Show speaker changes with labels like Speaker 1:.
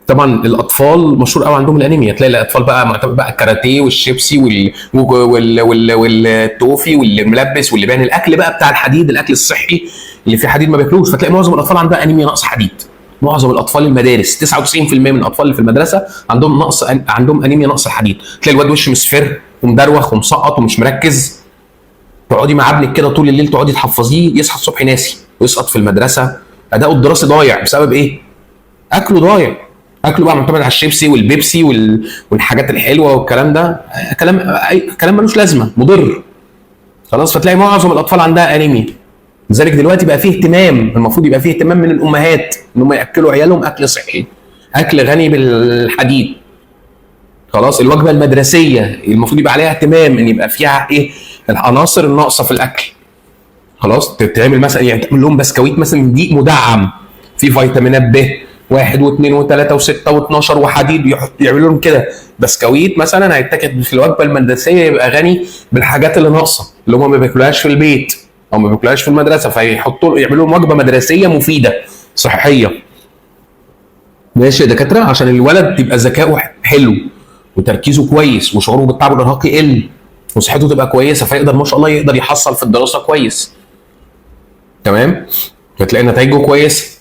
Speaker 1: طبعا الاطفال مشهور قوي عندهم الانيميا، تلاقي الاطفال بقى معتمد بقى الكاراتيه والشيبسي والتوفي والملبس واللي بان الاكل بقى بتاع الحديد، الاكل الصحي اللي فيه حديد ما بياكلوش، فتلاقي معظم الاطفال عندها انيميا نقص حديد. معظم الاطفال المدارس 99% من الاطفال اللي في المدرسه عندهم انيميا نقص الحديد. تلاقي الواد وشه مصفر ومدروخ ومسقط ومش مركز، تقعدي مع ابنك كده طول الليل تقعدي تحفظيه، يصحى الصبح ناسي ويسقط في المدرسه. اداؤه الدراسي ضايع بسبب ايه؟ اكله ضايع. اكله بقى معتمد على الشيبسي والبيبسي والحاجات الحلوه والكلام ده، كلام ملوش لازمه مضر. خلاص، فتلاقي معظم الاطفال عندها انيميا. لذلك دلوقتي بقى فيه اهتمام، المفروض يبقى فيه اهتمام من الامهات ان هم ياكلوا عيالهم اكل صحي، اكل غني بالحديد. خلاص، الوجبه المدرسيه المفروض يبقى عليها اهتمام ان يبقى فيها ايه؟ العناصر الناقصه في الاكل. خلاص، تعمل مثلا يعني تعمل لهم بسكويت مثلا دقيق مدعم فيه فيتامينات ب 1 و2 و3 و6 و12 وحديد، يعملوا لهم كده بسكويت مثلا هيتاكل في الوجبه المدرسيه، يبقى غني بالحاجات اللي ناقصه اللي هم ما بياكلوهاش في البيت او ما بياكلوهاش في المدرسه، فيحطوا يعملوا لهم وجبه مدرسيه مفيده صحيه. ماشي يا دكاتره، عشان الولد يبقى ذكائه حلو وتركيزه كويس وشعوره بالتعب والارهاق يقل وصحته تبقى كويسه، فيقدر ما شاء الله يقدر يحصل في الدراسه كويس. تمام، فتلاقي نتائجه كويسه.